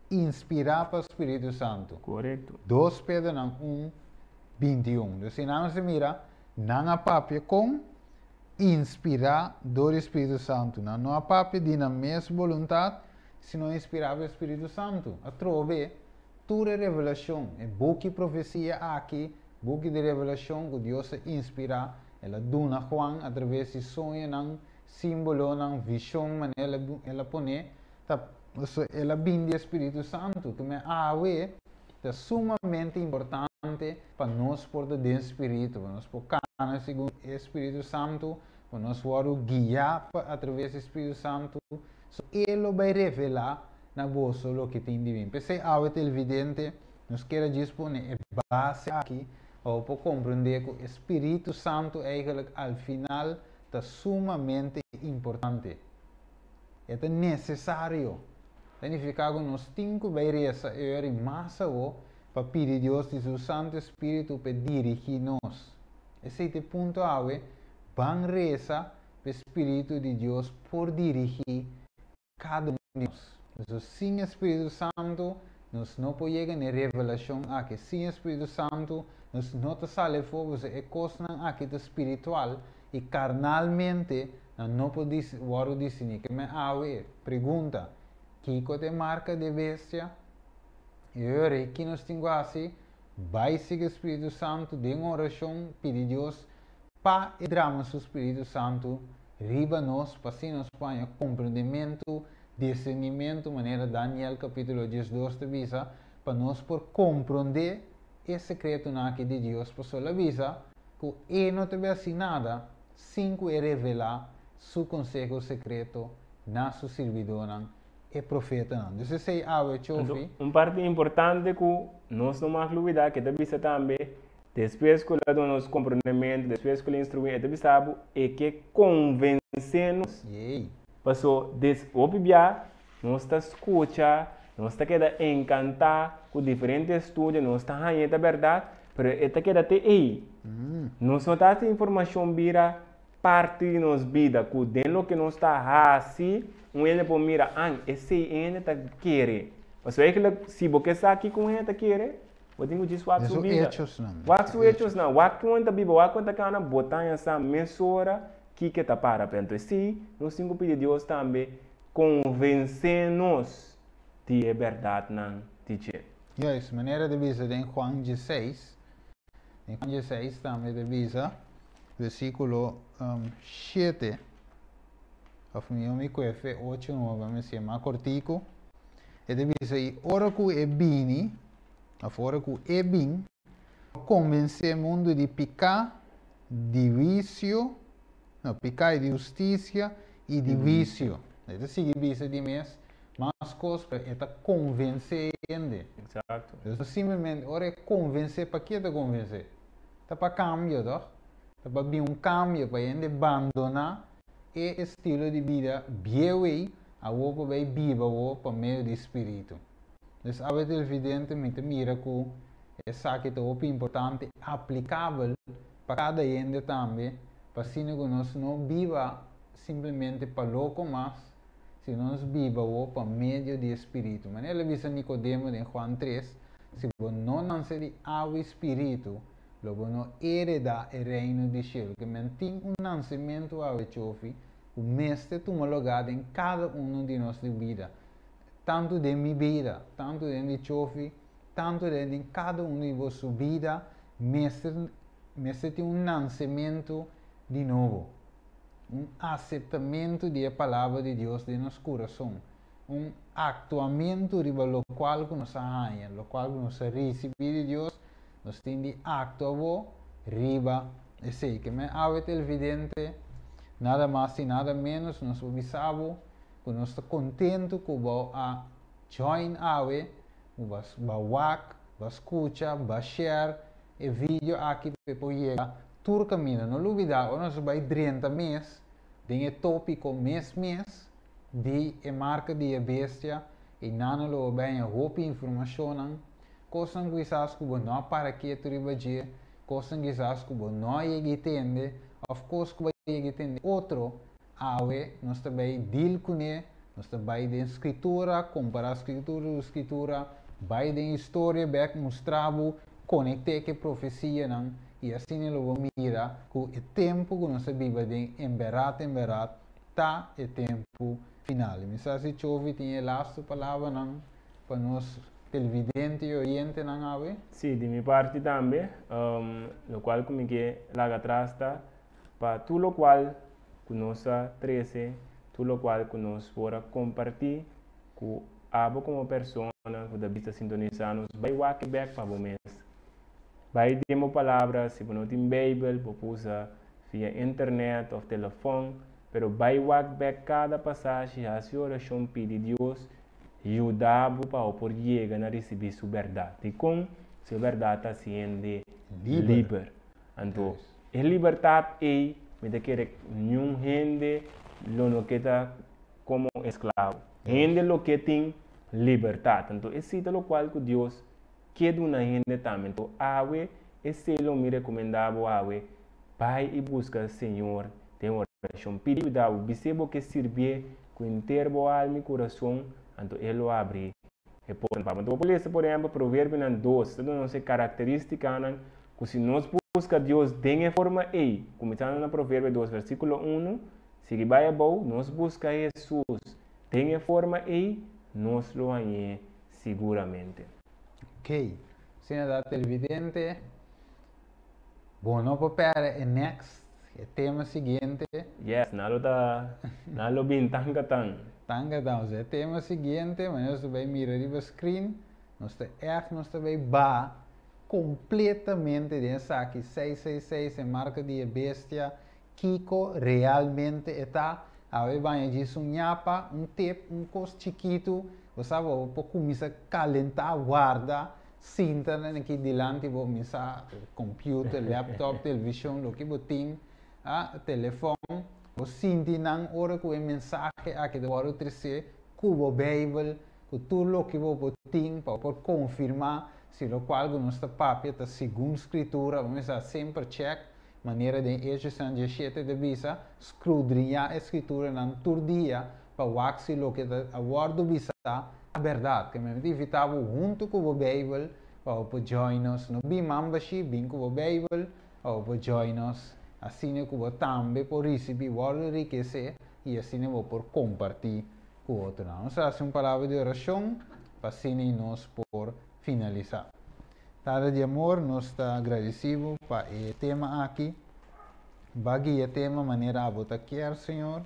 inspirar para o Espírito Santo. Correto. 2 Pedro 1:21. Então, se não se mira, não a papia com inspirar do Espírito Santo. Não a papia de na mesma vontade, se não inspirar o Espírito Santo. A trove, toda revelação, é book de profecia aqui, book de revelação que Deus inspira, ela dona Juan através de sonho, não símbolo, não visão, mas ela põe, ela binde o Espírito Santo, que me awe, é sumamente importante para nós por dentro do Espírito, para nós por cana segundo o Espírito Santo, para nós for guiar através do Espírito Santo, ele vai revelar na bolsa o que tem divino. Pensei, awe televidente, nos quer dispor a base aqui, ou para compreender que o Espírito Santo eigenlijk al final é sumamente importante. É necessário. Significa que nós temos que ver essa hora mais para pedir a Deus de seu Santo Espírito para dirigir-nos. Esse é o ponto ave, van reza para o Espírito de Deus por dirigir cada um de nós. Então, sem o Espírito Santo, nós não podemos chegar na revelação aqui. Sem o Espírito Santo, nós não sabe fora é coisa aqui espiritual e carnalmente não podemos dizer que me ave. Pergunta, que te marca de bestia? E agora, que nós temos assim, vai seguir o Espírito Santo, de uma oração, pedir a Deus, para entrarmos o Espírito Santo, riba nós, para assim nós ponha compreendimento, discernimento, maneira Daniel capítulo 12 te visa, para nós por compreender esse secreto aqui de Deus, para só visa, que no te ve así nada, sin que revelar su consejo secreto na su servidor e profeta. Entonces, sei ave chofi. Parte importante que nós não mais olvidar que também também depois que o nosso comportamento, depois que o instrumento também sabe é que convencemos. Passou desopibia, nós está escuta, nós está queda encantar com diferentes estudos, nós está ganhando a verdade, mas está queda até aí. Nós não está informação vira parte de nossa vida, que dentro que nós está assim, ele pode mirar, esse ele está querer. Mas é que se você está aqui com ele está querer, eu tenho que dizer o que vida. O hechos não. O que conta Bíblia, o que conta cana, botar essa mensura que está para perto. Se nós temos que pedir a Deus também convencer-nos de a verdade não dizer. Isso, maneira de dizer em Juan 16. Em Juan 16 também de dizer, versículo 7. Of mio mi quefe 8 9 me si ma cortico e devi sei ora cu e bini a fora cu e bin convence mundo di picca di vizio no picca di giustizia e di vizio e si dice di mes mas cos per eta convincende Exato. Então simplesmente ora convencer para que te convencer tá para cambio tá para vir cambio para ele abandonar e estilo de vida bem a roupa bem viva por meio do espírito. Então, é evidente que mira que essa que é importante, aplicável para cada gente também, para que nós não viva simplesmente para louco, mas se nós viva por meio do espírito. Mas ele diz a Nicodemo em Juan 3, se você não nascer de água e espírito, logo não hereda o reino de céu, que mantém nascimento ao chofi, o mestre toma lugar em cada de nossas vidas, tanto de minha vida, tanto de chofi, tanto de cada de vossa vida, mestre tem nascimento de novo, aceitamento da palavra de Deus de nosso coração, actuamento riba lo qual que nós ganha, lo qual que nós recebemos de Deus. Nós temos de actuar riba, e sei que me é evidente, nada mais e nada menos, nós observamos que nós estamos contentes com a join awe, o wak, o escuta, o share, e vídeo aqui para chegar, todo caminho, não olvidar, nós vamos 30 meses, tem o tópico mês, de marca de bestia, e não lo bem a roupa informação, coisas que quizás que você não para que tu ribadia, coisas que quizás que você não entende, of course que você entende outro, nós também deal com ele, nós também de escritura, comparar escritura, vai de história, back mostrar, conectar com a profecia, e assim ele vai mirar que o tempo que nós vivemos em verdade, está o tempo final. Mas se chove, tem a last palavra para nós. Televidente e oyente não ave? Sim, de minha parte também, o qual como que lá atrás está, para tudo o qual que nós 13, tudo o qual que nós fora compartilhar com abo como pessoa que da vista sintonizar-nos, vai walk back para o mês. Vai ter uma palavra, se você não tem Bíblia, você usa via internet ou telefone, mas vai walk back cada passagem, a sua oração pede Deus, ajudar para por chegar a receber sua verdade. E com sua verdade está sendo livre. Então, a liberdade é, me quer nenhum gente não que está como escravo. Gente lo que tem liberdade. Então, esse é o qual que Deus quer uma gente também. Então, esse é o me recomendava, vai e busca o Senhor, tem oração. Pediu da o bisebo que servir com inteiro alma e coração. Então, ele abre a porta. Então, por isso, por exemplo, provérbio 2, não sei característica, que se nós buscamos Deus de forma aí, começando no provérbio 2, versículo 1, se vai a bom, nós buscamos Jesus de forma aí, nós lo ganhamos seguramente. Ok, sendo data evidente, bom, não para o next, o tema seguinte. Yes, nalo bem tanga. O tema seguinte, mas nós vamos mirar o screen, nós estamos completamente de saque 666 en marca de bestia. Kiko realmente está. A ver, vai disso um nhapa, tip, cos chiquito. Você vai começar a calentar, guarda, cinta aqui delante, vou começar computer, laptop, televisão, o que você telefone. Você sente na hora que o mensagem aqui do hora 13, cubo Bible, que tudo o que você tem para confirmar se o qual nossa papel está segundo escritura, vamos sempre check. Maneira de exercer de sete de visa, escudriñar a escritura na todo dia para waxi lo que a guardo visa a verdade que me invitava junto com o Bible para join us no be membership bem com o Bible para join us assim que o também por receber o riqueza e assim vou por compartilhar com o outro. Nós fazemos uma palavra de oração para assim nós por finalizar. Nada de amor, nós estamos agradecidos para o tema aqui. Bagi o tema, maneira a botar quer, Senhor.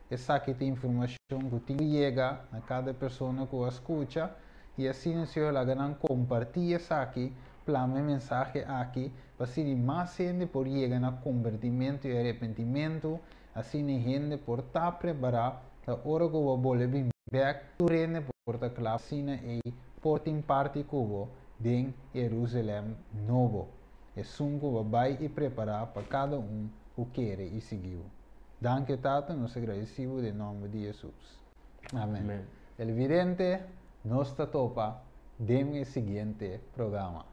Essa aqui tem informação que chega a cada pessoa que o escuta. E assim, Senhor, a gran compartilha essa aqui, plame mensagem aqui, para assim mais gente por chegar no convertimento e arrependimento. Assim, gente por estar preparado para a hora que o vou vir back, tu rende por estar claro, assim, e por ter parte que o em Jerusalém novo. É sunco vai e preparar para cada o quer e seguiu. Danke Tata, nós agradecemos em nome de Jesus. Amém. Amém. El vidente, nós topa, demos o seguinte programa.